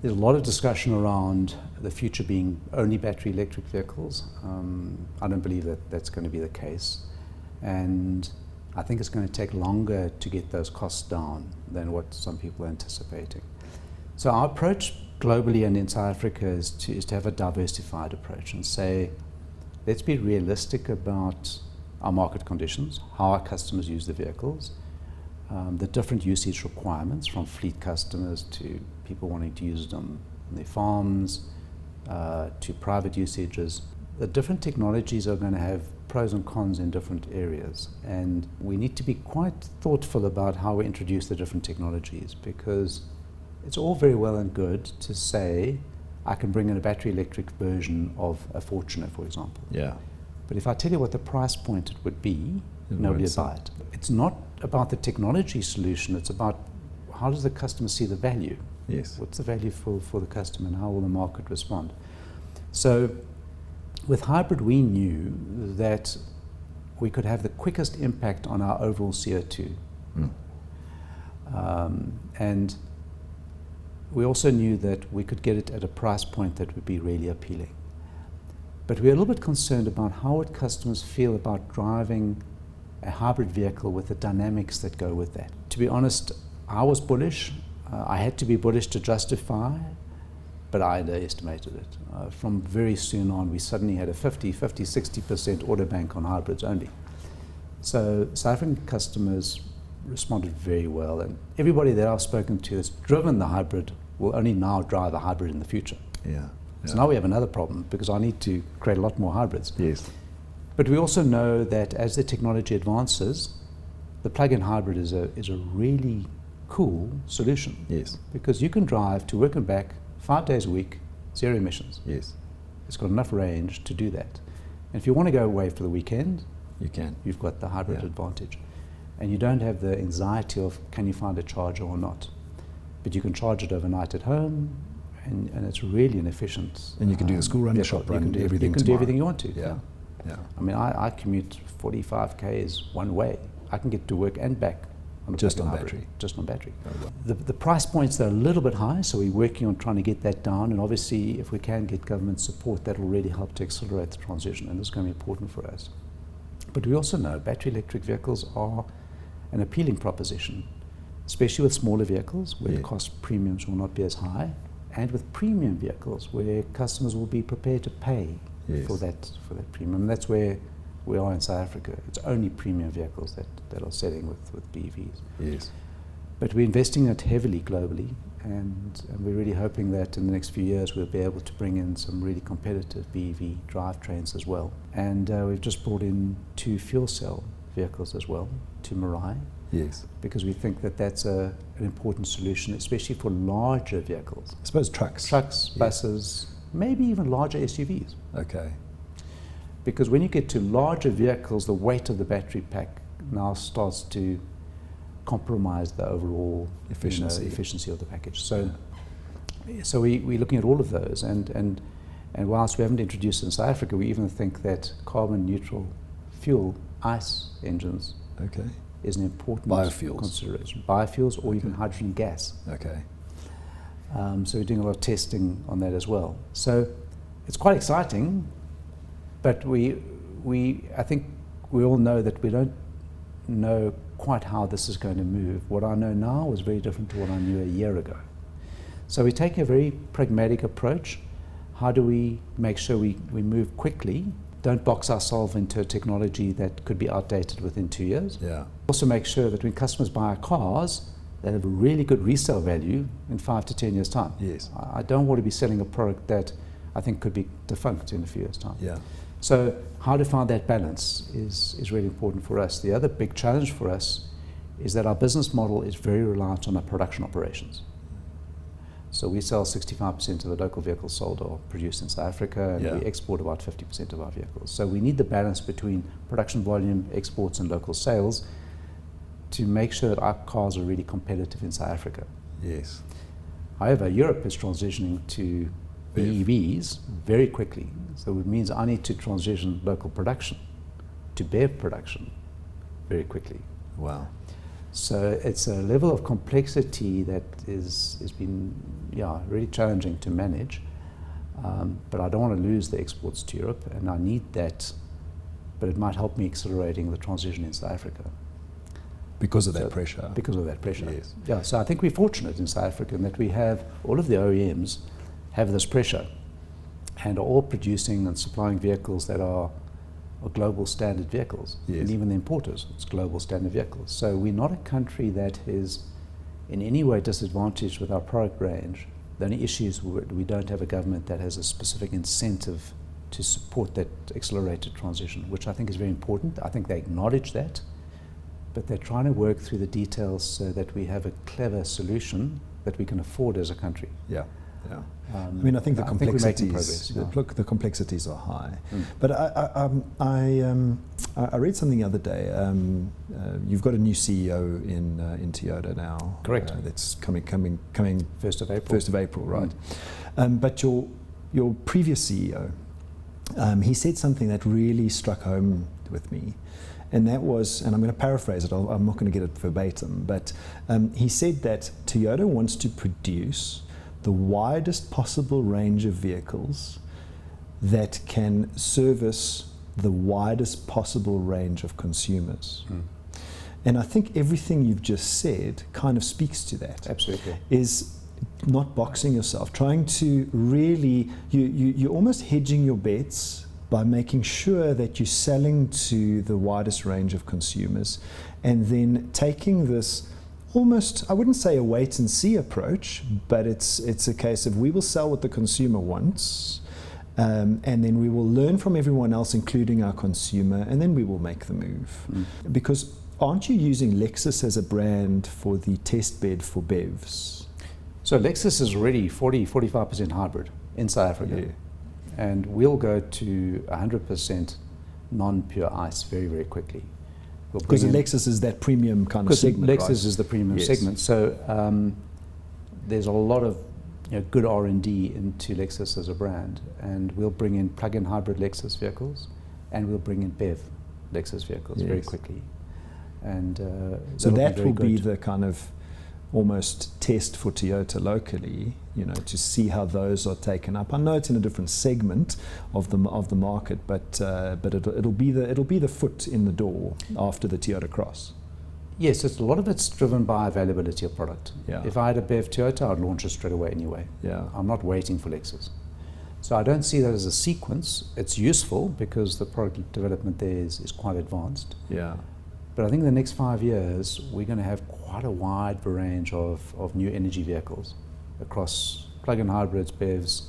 there's a lot of discussion around the future being only battery electric vehicles. I don't believe that that's going to be the case. And I think it's going to take longer to get those costs down than what some people are anticipating. So our approach globally and in South Africa is to have a diversified approach and say, let's be realistic about our market conditions, how our customers use the vehicles, the different usage requirements from fleet customers to people wanting to use them in their farms, to private usages. The different technologies are going to have pros and cons in different areas, and we need to be quite thoughtful about how we introduce the different technologies, because it's all very well and good to say I can bring in a battery electric version of a Fortuner, for example. Yeah. But if I tell you what the price point it would be, nobody would buy it. It's not about the technology solution, it's about how does the customer see the value? Yes. What's the value for the customer, and how will the market respond? So with hybrid, we knew that we could have the quickest impact on our overall CO2. And we also knew that we could get it at a price point that would be really appealing. But we're a little bit concerned about how would customers feel about driving a hybrid vehicle with the dynamics that go with that. To be honest, I was bullish. I had to be bullish to justify, but I underestimated it. From very soon on, we suddenly had a 60% order bank on hybrids only. So South African customers responded very well, and everybody that I've spoken to that's driven the hybrid will only now drive a hybrid in the future. Yeah. So now we have another problem, because I need to create a lot more hybrids. Yes. But we also know that as the technology advances, the plug-in hybrid is a really cool solution. Yes. Because you can drive to work and back 5 days a week, 0 emissions. Yes. It's got enough range to do that. And if you want to go away for the weekend, you can. You've got the hybrid advantage. And you don't have the anxiety of can you find a charger or not. But you can charge it overnight at home, and it's really an efficient. And you can do the school run, the shop run, everything. You can do everything you want to. Yeah. I mean, I commute 45 k's one way. I can get to work and back on just on battery. Just on battery. Oh, wow. The price points are a little bit high, so we're working on trying to get that down. And obviously, if we can get government support, that will really help to accelerate the transition. And this is going to be important for us. But we also know battery electric vehicles are an appealing proposition, especially with smaller vehicles where the cost premiums will not be as high, and with premium vehicles where customers will be prepared to pay for that premium. And that's where we are in South Africa. It's only premium vehicles that are selling with BEVs. Yes. But we're investing in it heavily globally, and we're really hoping that in the next few years we'll be able to bring in some really competitive BEV drivetrains as well. And we've just brought in 2 fuel cell vehicles as well to Mirai. Yes. Because we think that that's an important solution, especially for larger vehicles. I suppose trucks. Trucks, buses, maybe even larger SUVs. Okay. Because when you get to larger vehicles, the weight of the battery pack now starts to compromise the overall efficiency of the package. So we're looking at all of those, and whilst we haven't introduced it in South Africa, we even think that carbon neutral fuel, ICE engines, is an important consideration. Biofuels or even hydrogen gas. Okay. So we're doing a lot of testing on that as well. So it's quite exciting, but I think we all know that we don't know quite how this is going to move. What I know now is very different to what I knew a year ago. So we're taking a very pragmatic approach. How do we make sure we move quickly, don't box ourselves into a technology that could be outdated within 2 years? Yeah. Also make sure that when customers buy our cars, they have a really good resale value in 5 to 10 years' time. Yes. I don't want to be selling a product that I think could be defunct in a few years' time. Yeah. So how to find that balance is really important for us. The other big challenge for us is that our business model is very reliant on our production operations. So we sell 65% of the local vehicles sold are produced in South Africa, and we export about 50% of our vehicles. So we need the balance between production volume, exports, and local sales to make sure that our cars are really competitive in South Africa. Yes. However, Europe is transitioning to BEVs very quickly. So it means I need to transition local production to BEV production very quickly. Wow. So it's a level of complexity that has been really challenging to manage. But I don't want to lose the exports to Europe, and I need that, but it might help me accelerating the transition in South Africa. Because of that pressure. Because of that pressure. Yes. Yeah, so I think we're fortunate in South Africa in that we have all of the OEMs have this pressure and are all producing and supplying vehicles that are global standard vehicles. Yes. And even the importers, it's global standard vehicles. So we're not a country that is in any way disadvantaged with our product range. The only issue is we don't have a government that has a specific incentive to support that accelerated transition, which I think is very important. I think they acknowledge that, but they're trying to work through the details so that we have a clever solution that we can afford as a country. Yeah. Yeah. I mean, I think the complexities. The complexities are high. But I read something the other day. You've got a new CEO in Toyota now. Correct. That's coming 1st of April. 1st of April, right? But your previous CEO, he said something that really struck home with me. And that was, and I'm going to paraphrase it, I'm not going to get it verbatim, but he said that Toyota wants to produce the widest possible range of vehicles that can service the widest possible range of consumers. And I think everything you've just said kind of speaks to that. Absolutely. Is not boxing yourself, trying to really, you're almost hedging your bets by making sure that you're selling to the widest range of consumers, and then taking this almost, I wouldn't say a wait and see approach, but it's a case of we will sell what the consumer wants, and then we will learn from everyone else, including our consumer, and then we will make the move. Because aren't you using Lexus as a brand for the test bed for BEVs? So Lexus is already 45% hybrid in South Africa. Yeah. And we'll go to 100% non-pure ICE very, very quickly. Because Lexus is that premium kind of segment, Lexus right? is the premium segment. So there's a lot of good R&D into Lexus as a brand, and we'll bring in plug-in hybrid Lexus vehicles, and we'll bring in BEV Lexus vehicles very quickly. And so that will be the kind of almost test for Toyota locally, to see how those are taken up. I know it's in a different segment of the market, but it'll be the foot in the door after the Toyota Cross. Yes, a lot of it's driven by availability of product. Yeah. If I had a BEV Toyota, I'd launch it straight away anyway. Yeah. I'm not waiting for Lexus. So I don't see that as a sequence. It's useful because the product development there is quite advanced. Yeah. But I think in the next 5 years, we're going to have quite a wide range of new energy vehicles across plug-in hybrids, BEVs.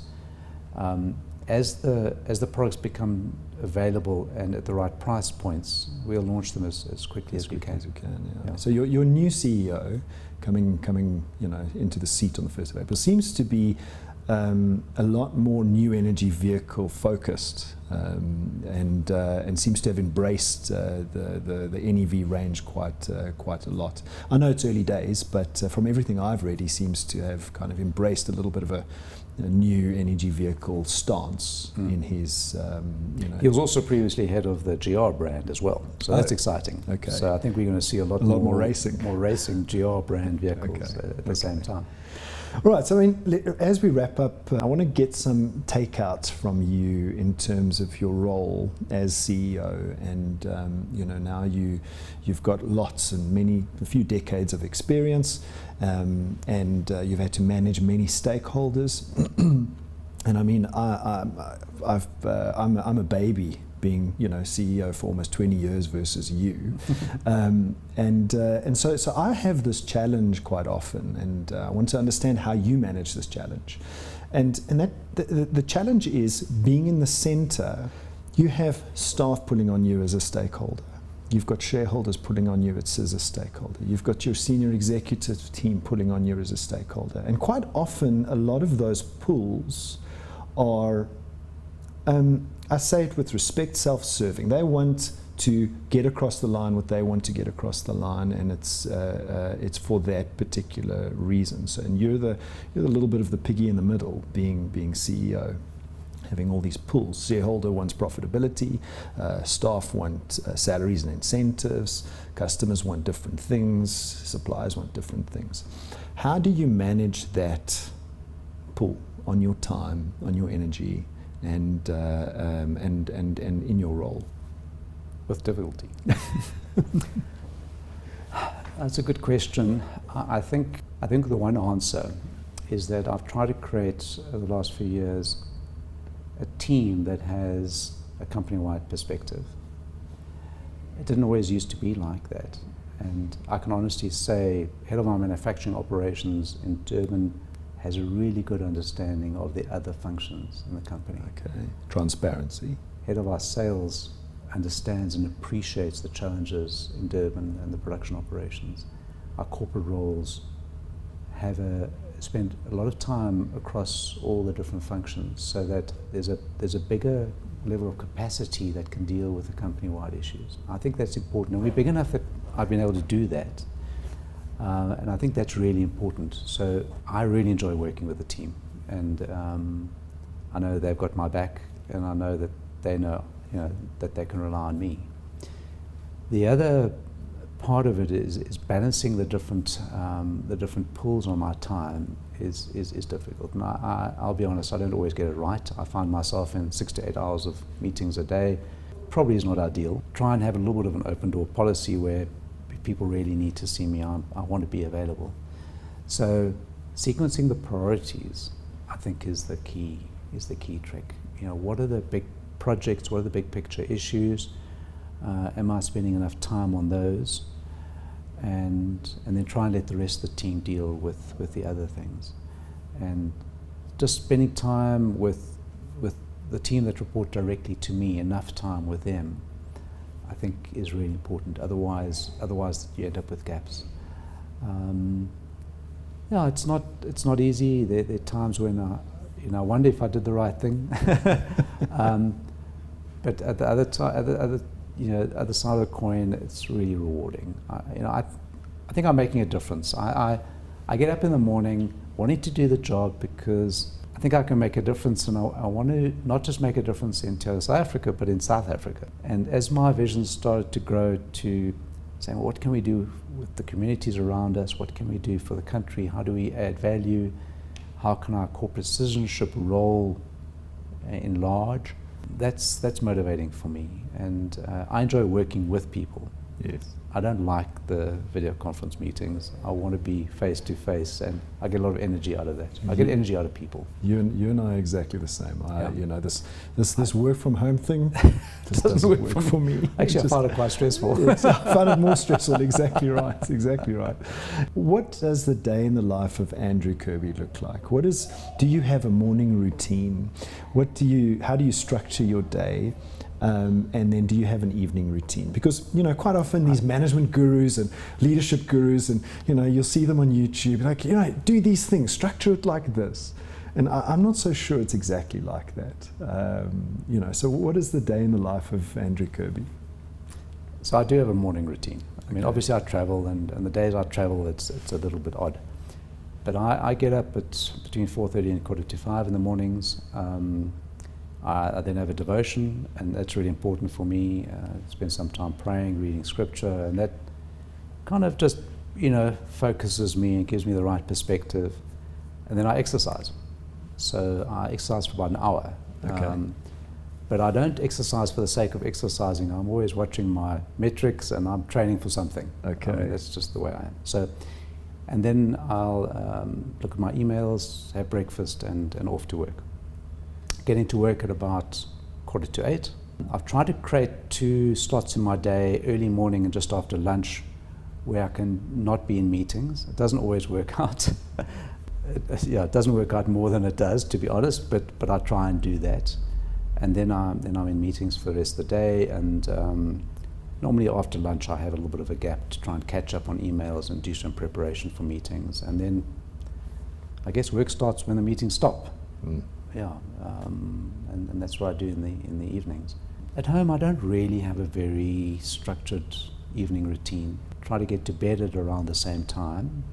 As the products become available and at the right price points, we'll launch them as quickly as we can. Yeah. So your new CEO coming into the seat on the 1st of April seems to be a lot more new energy vehicle focused, and seems to have embraced the NEV range quite a lot. I know it's early days, but from everything I've read, he seems to have kind of embraced a little bit of a new energy vehicle stance in his. He was also previously head of the GR brand as well, so that's exciting. Okay. So I think we're going to see a lot more racing GR brand vehicles at the same time. Right, so as we wrap up, I want to get some takeouts from you in terms of your role as CEO, and now you've got a few decades of experience, and you've had to manage many stakeholders, and I'm a baby, being CEO for almost 20 years versus you, and so I have this challenge quite often, and I want to understand how you manage this challenge, and that the challenge is being in the center. You have staff pulling on you as a stakeholder. You've got shareholders pulling on you as a stakeholder. You've got your senior executive team pulling on you as a stakeholder, and quite often a lot of those pulls are, I say it with respect, self-serving. They want to get across the line what they want to get across the line, and it's for that particular reason. So, and you're the little bit of the piggy in the middle, being CEO, having all these pulls. Shareholder wants profitability, staff want salaries and incentives, customers want different things, suppliers want different things. How do you manage that pull on your time, on your energy, and in your role? With difficulty. That's a good question. I think the one answer is that I've tried to create over the last few years a team that has a company-wide perspective. It didn't always used to be like that, and I can honestly say head of our manufacturing operations in Durban has a really good understanding of the other functions in the company. Okay. Transparency. Head of our sales understands and appreciates the challenges in Durban and the production operations. Our corporate roles have spent a lot of time across all the different functions, so that there's a bigger level of capacity that can deal with the company-wide issues. I think that's important, and we're big enough that I've been able to do that. And I think that's really important. So I really enjoy working with the team, and I know they've got my back, and I know that they know that they can rely on me. The other part of it is balancing the different pulls on my time is difficult. And I'll be honest, I don't always get it right. I find myself in 6 to 8 hours of meetings a day. Probably is not ideal. Try and have a little bit of an open door policy where people really need to see me, I want to be available. So sequencing the priorities, I think, is the key trick. What are the big projects? What are the big picture issues? Am I spending enough time on those? And then try and let the rest of the team deal with the other things. And just spending time with the team that report directly to me, enough time with them, I think is really important. Otherwise you end up with gaps. Yeah, it's not easy. There are times when I wonder if I did the right thing. But at the other other side of the coin, it's really rewarding. I think I'm making a difference. I get up in the morning wanting to do the job because I think I can make a difference, and I want to not just make a difference in South Africa, but in South Africa. And as my vision started to grow to saying, well, what can we do with the communities around us? What can we do for the country? How do we add value? How can our corporate citizenship role enlarge? That's motivating for me, and I enjoy working with people. Yes. I don't like the video conference meetings. I want to be face to face, and I get a lot of energy out of that. I get energy out of people. You and I are exactly the same. This work from home thing just doesn't work for me. Actually, I find it quite stressful. Yes, I find it more stressful. Exactly right. Exactly right. What does the day in the life of Andrew Kirby look like? Do you have a morning routine? How do you structure your day? And then do you have an evening routine? Because, quite often these management gurus and leadership gurus, and, you'll see them on YouTube, like, do these things, structure it like this. And I'm not so sure it's exactly like that. So what is the day in the life of Andrew Kirby? So I do have a morning routine. I mean, obviously I travel, and the days I travel, it's a little bit odd. But I get up at between 4:30 and 4:45 in the mornings. I then have a devotion, and that's really important for me. Spend some time praying, reading scripture, and that kind of just, focuses me and gives me the right perspective. And then I exercise. So I exercise for about an hour. Okay. But I don't exercise for the sake of exercising. I'm always watching my metrics, and I'm training for something. Okay. That's just the way I am. So, and then I'll look at my emails, have breakfast, and off to work. Getting to work at about 7:45. I've tried to create 2 slots in my day, early morning and just after lunch, where I can not be in meetings. It doesn't always work out. It doesn't work out more than it does, to be honest, but I try and do that. And then I'm in meetings for the rest of the day, and normally after lunch I have a little bit of a gap to try and catch up on emails and do some preparation for meetings. And then I guess work starts when the meetings stop. Yeah, and that's what I do in the evenings. At home, I don't really have a very structured evening routine. Try to get to bed at around the same time.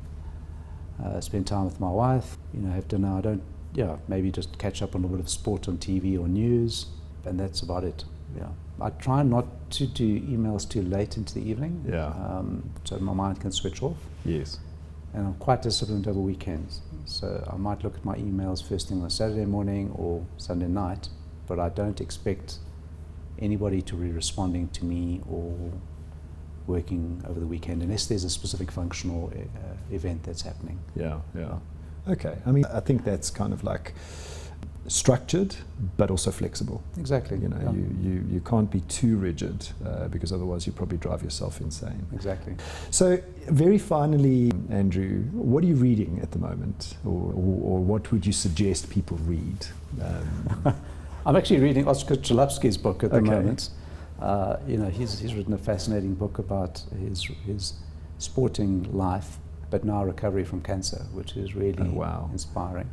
Spend time with my wife. Have dinner. I don't. Maybe just catch up on a little bit of sport on TV or news, and that's about it. Yeah, I try not to do emails too late into the evening. Yeah. So my mind can switch off. Yes. And I'm quite disciplined over weekends. So I might look at my emails first thing on Saturday morning or Sunday night, but I don't expect anybody to be responding to me or working over the weekend unless there's a specific functional event that's happening. Yeah. Okay. I mean, I think that's kind of like structured, but also flexible. Exactly. You can't be too rigid because otherwise you probably drive yourself insane. Exactly. So very finally, Andrew, what are you reading at the moment, or what would you suggest people read? I'm actually reading Oscar Chalupsky's book at the moment. He's written a fascinating book about his sporting life, but now recovery from cancer, which is really inspiring.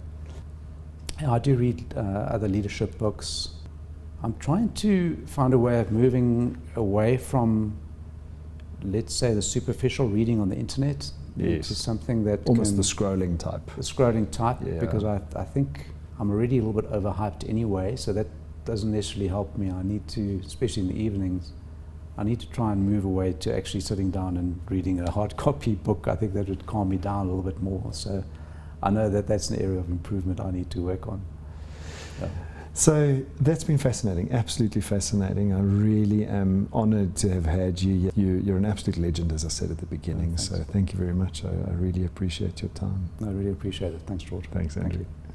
I do read other leadership books. I'm trying to find a way of moving away from, let's say, the superficial reading on the internet into something that almost the scrolling type. The scrolling type, because I think I'm already a little bit overhyped anyway, so that doesn't necessarily help me. I need to, especially in the evenings, I need to try and move away to actually sitting down and reading a hard copy book. I think that would calm me down a little bit more. So I know that that's an area of improvement I need to work on. Yeah. So that's been fascinating, absolutely fascinating. I really am honored to have had you. You're an absolute legend, as I said at the beginning. So thank you very much. I really appreciate your time. I really appreciate it. Thanks, George. Thanks, Andrew. Thank you.